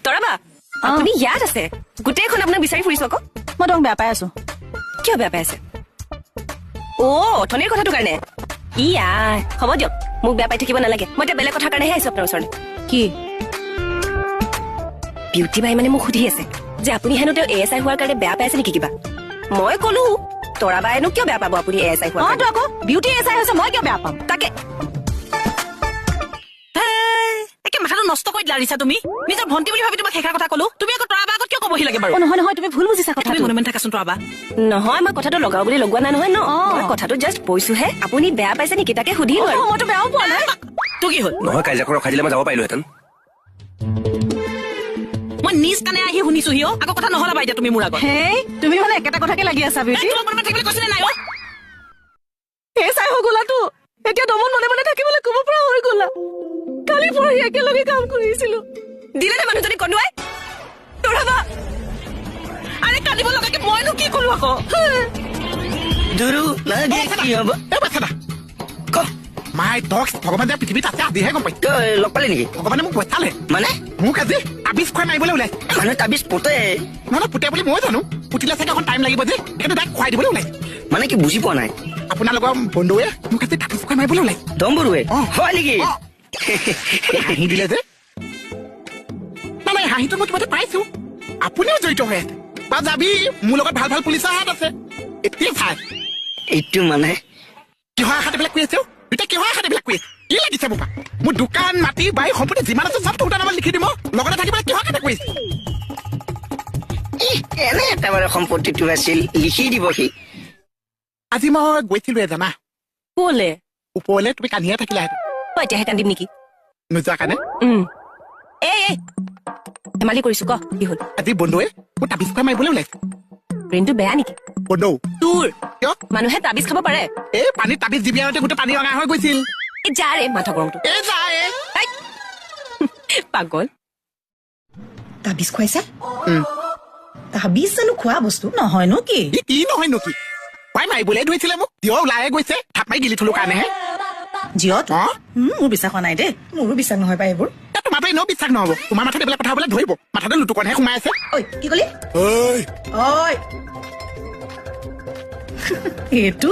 তৰাবা আপুনি ইয়াত আছে গোটেইখন আপোনাক বিচাৰি ফুৰিছো আকৌ মই তোমাক বেয়া পাই আছো কিয় বেয়া পাই আছে অথনিৰ কথাটো কাৰণে হ'ব দিয়ক মোক বেয়া পাই থাকিব নালাগে মই এতিয়া বেলেগ কথাৰ কাৰণেহে আহিছো আপোনাৰ ওচৰলৈ কি বিউটি বাই মানে মোক সুধি আছে যে আপুনি হেনো তেওঁ ASI হোৱাৰ কাৰণে বেয়া পাই আছে নেকি কিবা মই কলো তৰাবাইনো কিয় বেয়া পাব আপুনি ASI হোৱাৰ কাৰণে আকৌ বিউটি ASI হৈছে মই কিয় বেয়া পাম তাকে মাথাটো নষ্ট কৰি দিলা ৰিছা তুমি নিজৰ ভণ্টি বুলি ভাবি তোমাক শেষাৰ কথা কলো তুমি আকৌ তৰাবা আগত কিয় ক'বহি লাগে বাৰু নহয় তুমি ভুল বুজিছা কথা তুমি মনে মনে থাকাচোন তৰাবা নহয় মই কথাটো লগাও বুলি লগোৱা নাই নহয় ন মই কথাটো জাষ্ট কৈছোহে আপুনি বেয়া পাইছে নেকি তাকে সুধিলো আৰু মইতো বেয়াও পোৱা নাই তোৰ কি হ'ল নহয় কাজিয়া ৰখাই দিলে মই যাব পাৰিলোহেঁতেন মই নিজ কাণে আহি শুনিছো হিও আকৌ কথা নহলাবা এতিয়া তুমি মোৰ আগত হেই তুমি মানে একেটা কথাকে লাগি আছা বিউটি তোমাক মনে থাকিবলৈ কৈছিলে নাই ASI হৈ গলাতো এতিয়া দমন মনে মনে থাকিবলৈ ক'ব পৰা হৈ গলা কালি পৰহি একেলগে কাম কৰিছিলো দিলে নে মানুহজনী কন্দুৱাই তৰাবা আৰে কান্দিব লগাকে মইনো কি কৰো আকৌ দুৰু লাগে কি হ'ব মাই ডক্স ভগৱান যে পৃথিৱীত আছে আজিহে গম পাই লগ পালি নেকি ভগৱানে মোক পইচালে মানে মোক আজি তাবিজ খুৱাই মাৰিবলৈ ওলাইছে মানে তাবিজ পোতে নহয় পুতে বুলি মই জানো পুতিলে চাগে অকণ টাইম লাগিব যে সেইটো তাইক খুৱাই দিবলৈ ওলাইছে মানে কি বুজি পোৱা নাই আপোনালোকৰ বন্ধুৱে মোক আজি তাবিজ খুৱাই মাৰিবলৈ ওলাইছে দম্বৰুৱে হয় নেকি হাঁহি দিলে যে নাই হাঁহিটো মই কিবা পাইছো আপুনিও জড়িত হৈ আছে বা যাবি মোৰ লগত ভাল ভাল পুলিচৰ হাত আছে এতিয়া চাই এইটো মানে কিহৰ আশাত এইবিলাক কৰি আছে এতিয়া কিহৰ আশাত এইবিলাক কৰি আছে কি লাগিছে মোৰ মোৰ দোকান মাটি বাৰী সম্পত্তি যিমান আছে চব তোৰ নামত লিখি দিম লগতে থাকিবলৈ কিহৰ আশাতে কৰিছে এনে এটা বাৰু সম্পত্তিটো আছিল লিখি দিবহি আজি মই গৈছিলো জানা ক'লে ওপৰলে তুমি কান্দিয়ে থাকিলাহেঁতেন এতিয়াহে কান্দিম নেকি নোযোৱা কাৰণে ধেমালি কৰিছো ক কি হ'ল আজি বন্ধুৱে মোৰ তাবিজ খুৱাই মাৰিবলৈ ওলাইছে ব্ৰেইনটো বেয়া নেকি বন্ধু তোৰ কিয় মানুহে তাবিজ খাব পাৰে এই পানীত তাবিজ দিবি আৰু গোটেই পানী ৰঙা হৈ গৈছিল যা ৰে মাথা গৰমটো এই যায় পাগল তাবিজ খুৱাইছা তাবিজ জানো খোৱা বস্তু নহয়নো কি কি নহয়নো কি খুৱাই মাৰিবলৈ ধৰিছিলে মোক কিয় ওলাই গৈছে থাপ মাৰি গিলি থলো কাৰণেহে জিঅত মোৰ বিশ্বাস হোৱা নাই দেই মোৰো বিশ্বাস নহয় পাই এইবোৰ তোমাৰতো এনেও বিশ্বাস নহব তোমাৰ মাথাত এইবিলাক কথা বোলে ধৰিব মাথাতে লুটুকণহে সোমাই আছে ঐ কি কলি ঐ এইটো